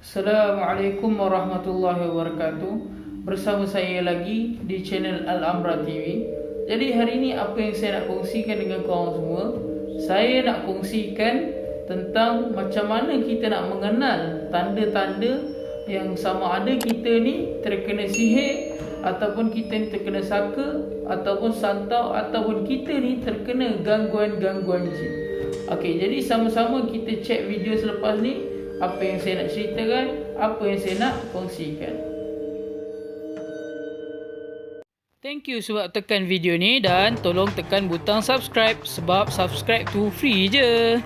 Assalamualaikum warahmatullahi wabarakatuh. Bersama saya lagi di channel Al-Amra TV. Jadi hari ini apa yang saya nak kongsikan dengan korang semua, saya nak kongsikan tentang macam mana kita nak mengenal tanda-tanda yang sama ada kita ni terkena sihir, ataupun kita ni terkena saka, ataupun santau, ataupun kita ni terkena gangguan-gangguan jin. Okey, jadi sama-sama kita check video selepas ni, apa yang saya nak ceritakan, apa yang saya nak kongsikan. Thank you sebab tekan video ni dan tolong tekan butang subscribe sebab subscribe tu free je.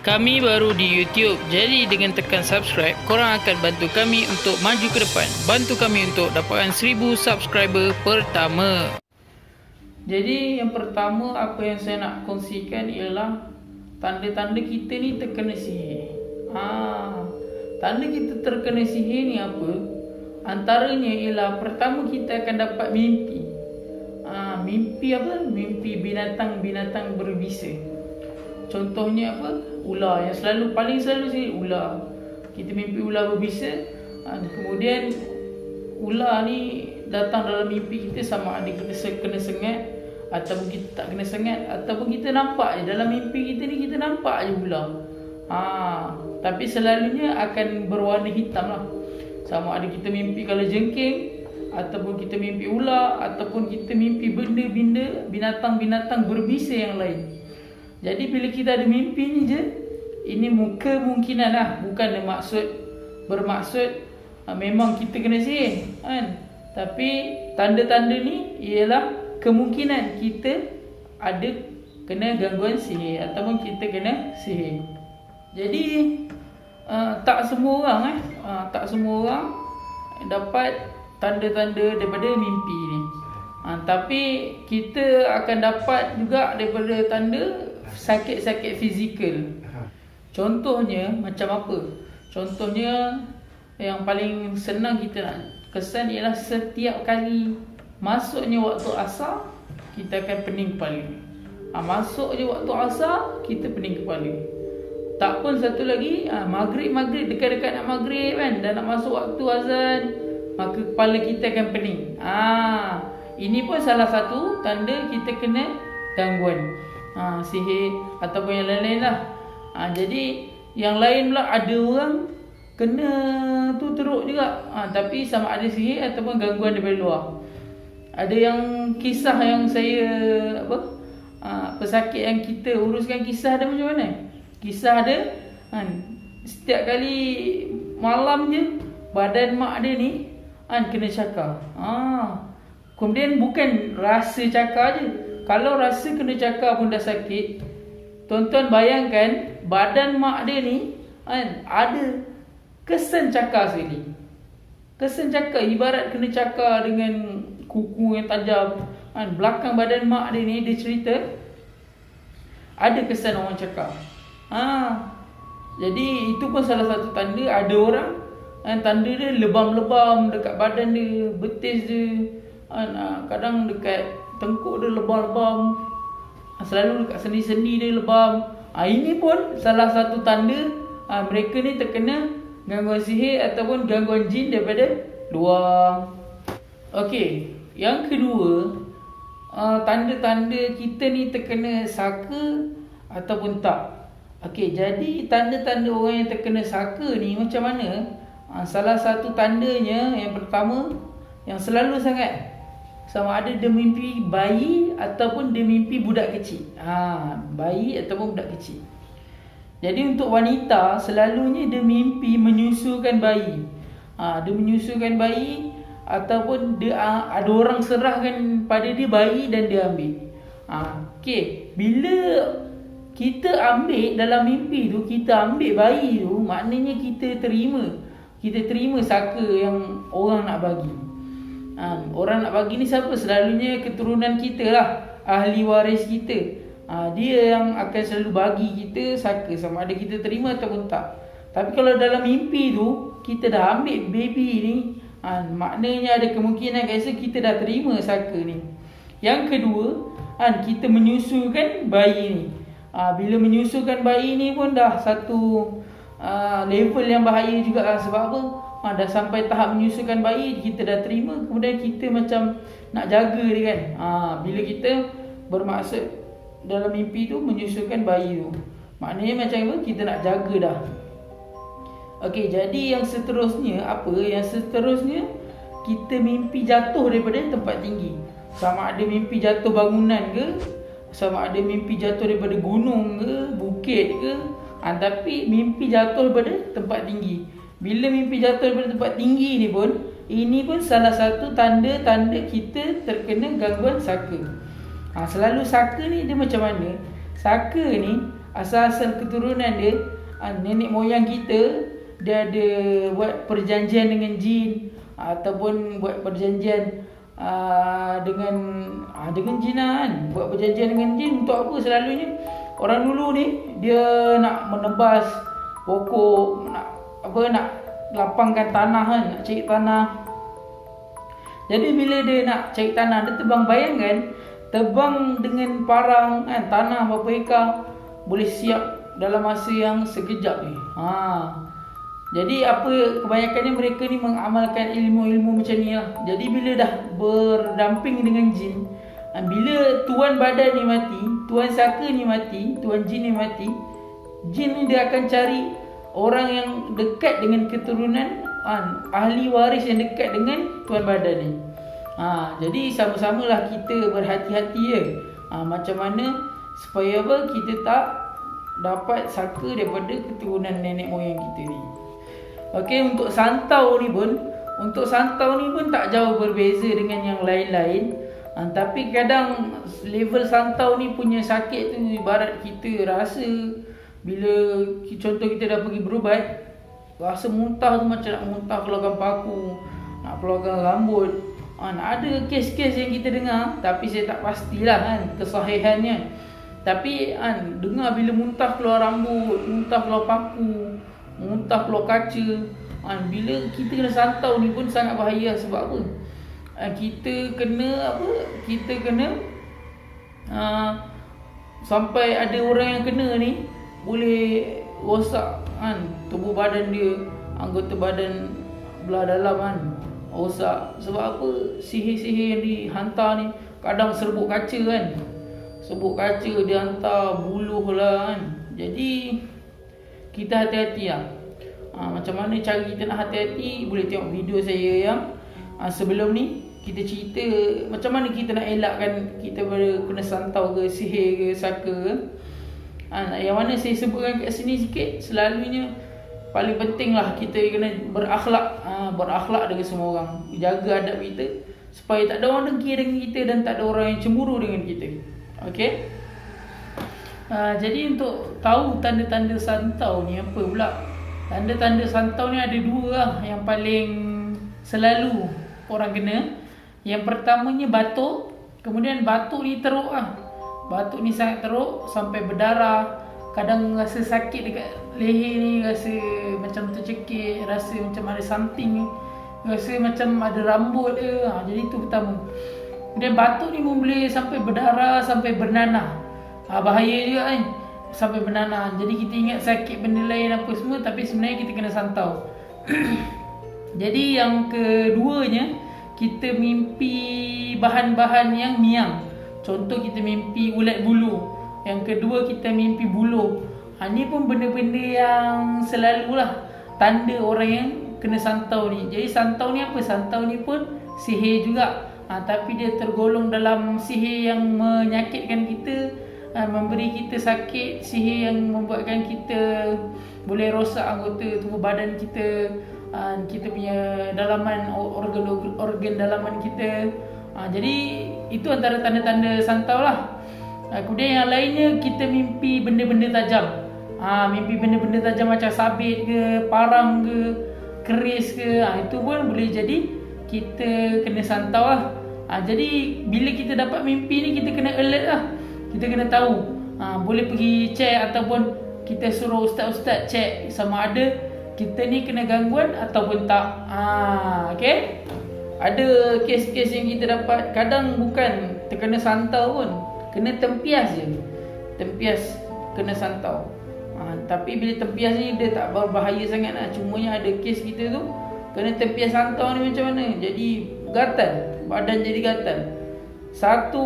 Kami baru di YouTube, jadi dengan tekan subscribe, korang akan bantu kami untuk maju ke depan. Bantu kami untuk dapatkan 1000 subscriber pertama. Jadi yang pertama apa yang saya nak kongsikan ialah tanda-tanda kita ni terkena sihir. Tanda kita terkena sihir ni apa? Antaranya ialah pertama kita akan dapat mimpi. Mimpi apa? Mimpi binatang-binatang berbisa. Contohnya apa? Ular. Yang paling selalu sih ular. Kita mimpi ular berbisa. Kemudian ular ni datang dalam mimpi kita, sama ada kita kena sengat ataupun kita tak kena sengat, ataupun kita nampak je dalam mimpi kita ni, kita nampak je ular. Tapi selalunya akan berwarna hitam lah. Sama ada kita mimpi kala jengking, ataupun kita mimpi ular, ataupun kita mimpi benda-benda, binatang-binatang berbisa yang lain. Jadi bila kita ada mimpi ni je, ini kemungkinan lah, bukan bermaksud memang kita kena sihir kan? Tapi tanda-tanda ni ialah kemungkinan kita ada kena gangguan sihir ataupun kita kena sihir. Jadi tak semua orang dapat tanda-tanda daripada mimpi ni. Tapi kita akan dapat juga daripada tanda sakit-sakit fizikal. Contohnya macam apa? Contohnya yang paling senang kita nak kesan ialah setiap kali masuknya waktu asar, kita akan pening kepala. Masuk je waktu asar, kita pening kepala. Tak pun satu lagi, maghrib dekat-dekat nak maghrib kan, dah nak masuk waktu azan, maka kepala kita akan pening. Ini pun salah satu tanda kita kena gangguan sihir ataupun yang lain-lain lah. Jadi yang lain pula ada orang kena tu teruk juga, tapi sama ada sihir ataupun gangguan daripada luar. Ada yang kisah yang saya pesakit yang kita uruskan, kisah ada macam mana? Kisah ada setiap kali malam je badan mak dia ni kena cakar. Kemudian bukan rasa cakar je. Kalau rasa kena cakar pun dah sakit, tuan-tuan bayangkan badan mak dia ni ada kesan cakar sekali. Kesan cakar, ibarat kena cakar dengan kuku yang tajam. Belakang badan mak dia ni, dia cerita ada kesan orang cakar. Jadi itu pun salah satu tanda. Ada orang tanda dia lebam-lebam dekat badan dia, betis dia, kadang dekat tengkuk dia lebam-lebam, selalu dekat sendi-sendi dia lebam. Ini pun salah satu tanda mereka ni terkena gangguan sihir ataupun gangguan jin daripada luar. Okey, yang kedua, tanda-tanda kita ni terkena saka ataupun tak. Okey, jadi tanda-tanda orang yang terkena saka ni macam mana? Salah satu tandanya, yang pertama, yang selalu sangat, sama ada dia mimpi bayi ataupun dia mimpi budak kecil. Bayi ataupun budak kecil. Jadi untuk wanita, selalunya dia mimpi menyusukan bayi. Dia menyusukan bayi, ataupun dia ada orang serahkan pada dia bayi dan dia ambil. Okey, bila kita ambil dalam mimpi tu, kita ambil bayi tu, maknanya kita terima saka yang orang nak bagi. Orang nak bagi ni siapa? Selalunya keturunan kita lah, ahli waris kita. Dia yang akan selalu bagi kita saka, sama ada kita terima ataupun tak. Tapi kalau dalam mimpi tu kita dah ambil baby ni, maknanya ada kemungkinan kita dah terima saka ni. Yang kedua, kita menyusukan bayi ni. Bila menyusukan bayi ni pun dah satu level yang bahaya juga lah. Sebab apa? Dah sampai tahap menyusukan bayi, kita dah terima, kemudian kita macam nak jaga dia kan. Bila kita bermaksud dalam mimpi tu menyusukan bayi tu, maknanya macam apa? Kita nak jaga dah. Okey, jadi yang seterusnya apa? Yang seterusnya kita mimpi jatuh daripada tempat tinggi. Sama ada mimpi jatuh bangunan ke, sama ada mimpi jatuh daripada gunung ke, bukit ke, tapi mimpi jatuh daripada tempat tinggi. Bila mimpi jatuh daripada tempat tinggi ni pun, ini pun salah satu tanda-tanda kita terkena gangguan saka. Selalu saka ni dia macam mana? Saka ni asal-asal keturunan dia, nenek moyang kita dia ada buat perjanjian dengan jin, ataupun buat perjanjian dengan jin kan. Buat perjanjian dengan jin untuk apa selalunya? Orang dulu ni dia nak menebas pokok, nak lapangkan tanah kan, nak cari tanah. Jadi bila dia nak cari tanah, dia tebang, bayangkan tebang dengan parang kan, tanah berapa ekar boleh siap dalam masa yang sekejap ni. Jadi apa kebanyakannya mereka ni mengamalkan ilmu-ilmu macam ni lah. Jadi bila dah berdamping dengan jin, bila tuan badan ni mati, tuan saka ni mati, tuan jin ni mati, jin ni dia akan cari orang yang dekat dengan keturunan, ahli waris yang dekat dengan tuan badan ni. Jadi sama-samalah kita berhati-hati je. Macam mana supaya apa? Kita tak dapat saka daripada keturunan nenek moyang kita ni. Okey, untuk santau ni pun tak jauh berbeza dengan yang lain-lain. Tapi kadang level santau ni punya sakit tu ibarat kita rasa bila contoh kita dah pergi berubat, rasa muntah tu macam nak muntah, keluarkan paku, nak keluarkan rambut. Ada kes-kes yang kita dengar, tapi saya tak pastilah kan kesahihannya. Tapi dengar bila muntah keluar rambut, muntah keluar paku, muntah keluar kaca. Bila kita kena santau ni pun sangat bahaya. Sebab apa? Kita kena sampai ada orang yang kena ni boleh rosak tubuh badan dia, anggota badan belah dalam rosak. Sebab apa? Sihir-sihir yang dihantar ni kadang serbuk kaca kan. Serbuk kaca dia hantar buluh lah kan. Jadi kita hati-hati lah. Macam mana cara kita nak hati-hati? Boleh tengok video saya yang sebelum ni. Kita cerita macam mana kita nak elakkan kita kena santau ke, sihir ke, saka ke. Yang mana saya sebutkan kat sini sikit. Selalunya paling penting lah kita kena berakhlak. Berakhlak dengan semua orang. Jaga adab kita supaya tak ada orang dengki dengan kita dan tak ada orang yang cemburu dengan kita. Okey. Jadi untuk tahu tanda-tanda santau ni apa pula? Tanda-tanda santau ni ada dua lah yang paling selalu orang kena. Yang pertamanya batuk. Kemudian batuk ni teruk lah. Batuk ni sangat teruk sampai berdarah. Kadang rasa sakit dekat leher ni, rasa macam tercekik, rasa macam ada something, rasa macam ada rambut dia. Jadi itu pertama. Kemudian batuk ni pun boleh sampai berdarah, sampai bernanah. Bahaya juga kan, sampai bernanah. Jadi kita ingat sakit benda lain apa semua, tapi sebenarnya kita kena santau. Jadi yang keduanya, kita mimpi bahan-bahan yang miang. Contoh kita mimpi ulat bulu. Yang kedua kita mimpi buluh. Ini pun benda-benda yang selalulah tanda orang yang kena santau ni. Jadi santau ni apa? Santau ni pun sihir juga. Tapi dia tergolong dalam sihir yang menyakitkan kita, memberi kita sakit, sihir yang membuatkan kita boleh rosak anggota tubuh badan kita, kita punya dalaman, organ dalaman kita. Jadi itu antara tanda-tanda santau lah. Kemudian yang lainnya kita mimpi benda-benda tajam. Mimpi benda-benda tajam macam sabit ke, parang ke, keris ke, itu pun boleh jadi kita kena santau lah. Jadi bila kita dapat mimpi ni, kita kena alert lah. Kita kena tahu. Boleh pergi check ataupun kita suruh ustaz-ustaz check sama ada kita ni kena gangguan ataupun tak. Okay? Ada kes-kes yang kita dapat, kadang bukan terkena santau pun, kena tempias je. Tempias kena santau. Tapi bila tempias ni dia tak berbahaya sangat lah. Cumanya ada kes kita tu kena tempias santau ni macam mana, jadi gatal, badan jadi gatal. Satu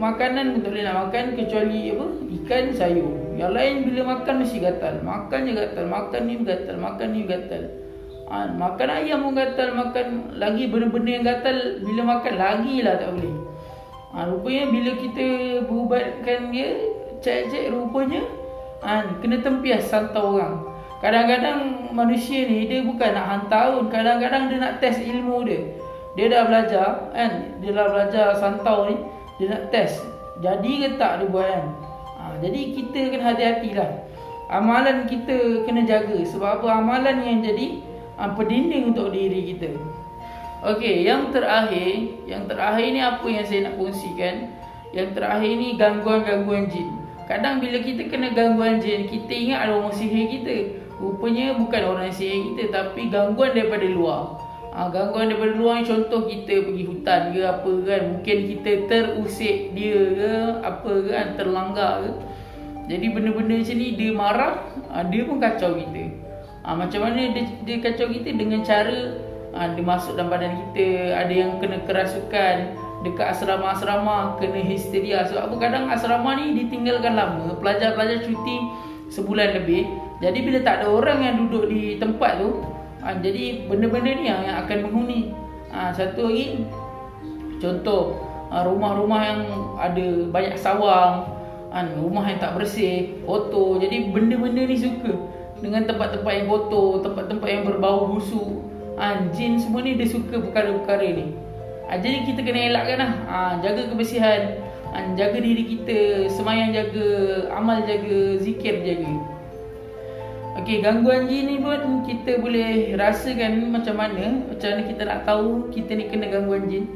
makanan pun tak boleh nak makan kecuali apa, ikan, sayur. Yang lain bila makan mesti gatal. Makan je gatal, makan ni gatal, makan ni gatal. Makan ayam pun gatal, makan lagi benda-benda yang gatal bila makan lagi lah tak boleh. Rupanya bila kita berubatkan dia, cek rupanya kena tempias santau orang. Kadang-kadang manusia ni dia bukan nak hantar pun, kadang-kadang dia nak test ilmu dia. Dia dah belajar kan, dia dah belajar santau ni, dia nak test jadi ke tak dia buat kan. Jadi kita kena hati-hatilah. Amalan kita kena jaga. Sebab apa? Amalan yang jadi pendinding untuk diri kita. Okey, yang terakhir ni apa yang saya nak kongsikan. Yang terakhir ni gangguan-gangguan jin. Kadang bila kita kena gangguan jin, kita ingat ada orang sihir kita. Rupanya bukan orang sihir kita, tapi gangguan daripada luar. Gangguan daripada luar ni contoh kita pergi hutan ke apa kan, mungkin kita terusik dia ke apa kan, terlanggar ke. Jadi benda-benda macam ni dia marah, dia pun kacau kita. Macam mana dia kacau kita? Dengan cara dia masuk dalam badan kita. Ada yang kena kerasukan dekat asrama-asrama, kena histeria. Sebab apa? Kadang asrama ni ditinggalkan lama, pelajar-pelajar cuti sebulan lebih. Jadi bila tak ada orang yang duduk di tempat tu, jadi benda-benda ni yang akan menghuni. Satu lagi contoh, rumah-rumah yang ada banyak sawang, rumah yang tak bersih, kotor. Jadi benda-benda ni suka dengan tempat-tempat yang kotor, tempat-tempat yang berbau busuk. Jin semua ni dia suka perkara-perkara ni. Jadi kita kena elakkan lah. Jaga kebersihan, jaga diri kita, semayang jaga, amal jaga, zikir jaga. Okey, gangguan jin ni pun kita boleh rasakan macam mana kita nak tahu kita ni kena gangguan jin.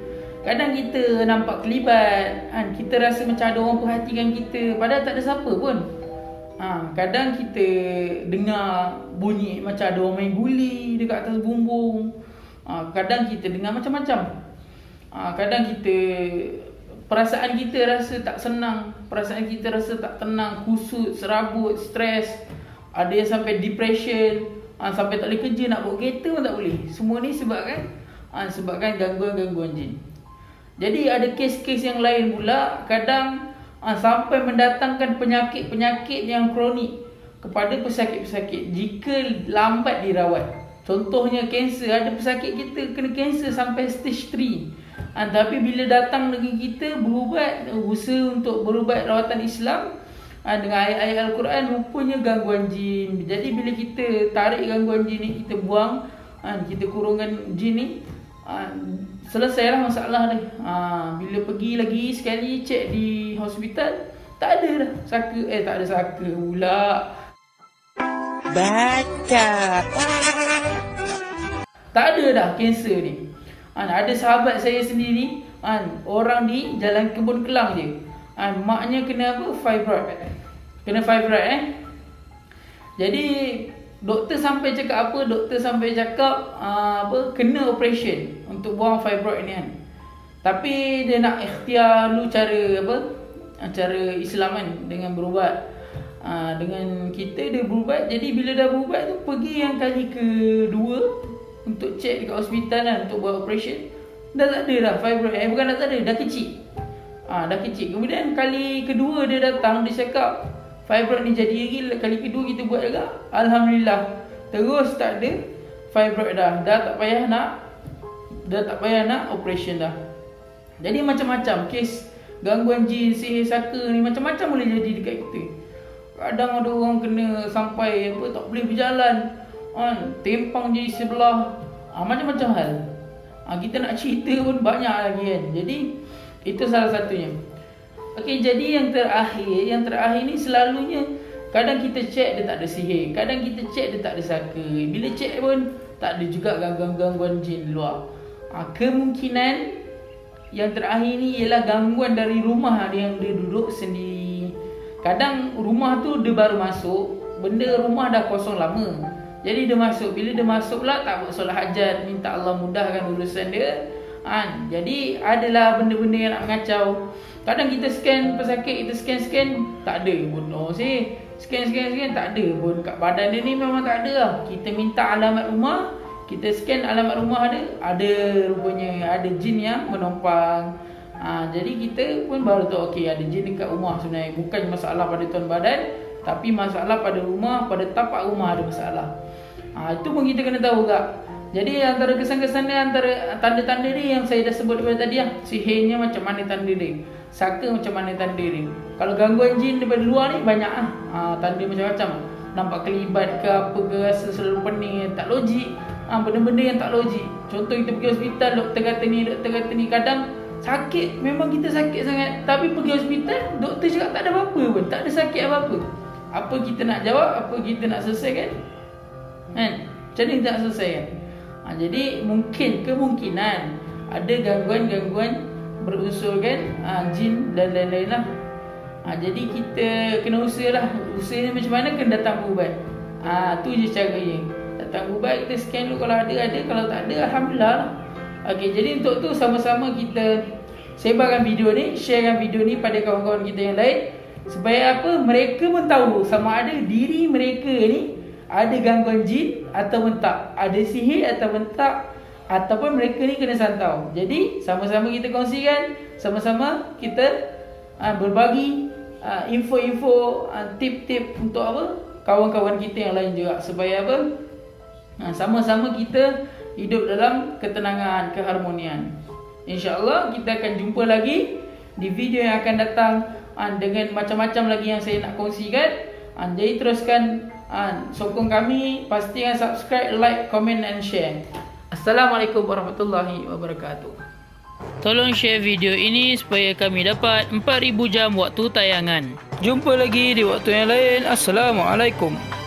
Kadang kita nampak kelibat, kita rasa macam ada orang perhatikan kita, padahal tak ada siapa pun. Kadang kita dengar bunyi macam ada orang main guli dekat atas bumbung. Kadang kita dengar macam-macam. Kadang kita perasaan kita rasa tak senang, perasaan kita rasa tak tenang, kusut, serabut, stres. Ada yang sampai depression, sampai tak boleh kerja, nak bawa kereta pun tak boleh. Semua ni sebabkan gangguan-gangguan jin. Jadi ada kes-kes yang lain pula, kadang sampai mendatangkan penyakit-penyakit yang kronik kepada pesakit-pesakit jika lambat dirawat. Contohnya kanser, ada pesakit kita kena kanser sampai stage 3. Tapi bila datang dengan kita berubat, usaha untuk berubat rawatan Islam dengan ayat-ayat Al-Quran, rupanya gangguan jin. Jadi bila kita tarik gangguan jin ni, kita buang, kita kurungkan jin ni, selesailah masalah dia. Bila pergi lagi sekali cek di hospital, tak ada dah saka. Tak ada saka pula. Baca. Tak ada dah kanser ni. Ada sahabat saya sendiri, orang di Jalan Kebun Kelang je. Maknya kena apa? Fibroid. Kena fibroid Jadi doktor sampai cakap apa? Doktor sampai cakap kena operation untuk buang fibroid ni kan. Tapi dia nak ikhtiar dulu cara Islam kan, dengan berubat. Dengan kita dia berubat. Jadi bila dah berubat tu, pergi yang kali kedua untuk cek dekat hospital kan, untuk buat operation. Dah tak ada dah fibroid. Bukan dah tak ada, dah kecil. Dah kecil. Kemudian kali kedua dia datang, dia cakap fibroid ni jadi lagi. Kali kedua kita buat juga, alhamdulillah terus tak ada fibroid dah. Dah tak payah nak operation dah. Jadi macam-macam kes gangguan jin, sihir saka ni macam-macam boleh jadi dekat kita. Kadang ada orang kena sampai tak boleh berjalan, tempang je sebelah, macam-macam hal. Kita nak cerita pun banyak lagi kan. Jadi itu salah satunya. Okey, jadi yang terakhir ni selalunya kadang kita cek dia tak ada sihir, kadang kita cek dia tak ada saka. Bila cek pun tak ada juga gangguan-gangguan jin luar. Kemungkinan yang terakhir ni ialah gangguan dari rumah yang dia duduk sendiri. Kadang rumah tu dia baru masuk, benda rumah dah kosong lama. Jadi dia masuk, bila dia masuk pula tak buat solat hajat, minta Allah mudahkan urusan dia. Jadi adalah benda-benda yang nak mengacau. Kadang kita scan pesakit, kita scan tak ada pun. Scan tak ada pun. Kat badan dia ni memang tak ada lah. Kita minta alamat rumah, kita scan alamat rumah ada rupanya ada jin yang menumpang. Jadi kita pun baru tahu okey ada jin dekat rumah sebenarnya. Bukan masalah pada tuan badan, tapi masalah pada rumah, pada tapak rumah ada masalah. Itu pun kita kena tahu tak. Jadi antara kesan-kesan dia, antara tanda-tanda dia yang saya dah sebut tadi lah. Sihirnya macam mana tanda dia, saka macam mana tanda dia. Kalau gangguan jin daripada luar ni banyak lah. Tanda macam-macam. Nampak kelibat ke apa ke, rasa selalu pening, tak logik. Benda-benda yang tak logik. Contoh kita pergi hospital, doktor kata ni kadang sakit, memang kita sakit sangat, tapi pergi hospital, doktor cakap tak ada apa-apa pun, tak ada sakit apa-apa. Apa kita nak jawab, apa kita nak selesaikan? Macam ni tak selesaikan. Jadi kemungkinan ada gangguan-gangguan berunsurkan jin dan lain-lain lah. Jadi kita kena usahalah. Usaha ni macam mana? Kena datang berubat. Tu je caranya. Datang berubat, kita scan dulu kalau ada, kalau tak ada alhamdulillah lah. Okey, jadi untuk tu sama-sama kita sebarkan video ni, sharekan video ni pada kawan-kawan kita yang lain, supaya apa? Mereka pun tahu sama ada diri mereka ni ada gangguan jin ataupun tak, ada sihir ataupun tak, ataupun mereka ni kena santau. Jadi sama-sama kita kongsikan, sama-sama kita berbagi info-info, tip-tip untuk apa? Kawan-kawan kita yang lain juga, supaya apa? Sama-sama kita hidup dalam ketenangan, keharmonian. InsyaAllah kita akan jumpa lagi di video yang akan datang dengan macam-macam lagi yang saya nak kongsikan. Jadi teruskan sokong kami, pastikan subscribe, like, comment and share. Assalamualaikum warahmatullahi wabarakatuh. Tolong share video ini supaya kami dapat 4000 jam waktu tayangan. Jumpa lagi di waktu yang lain. Assalamualaikum.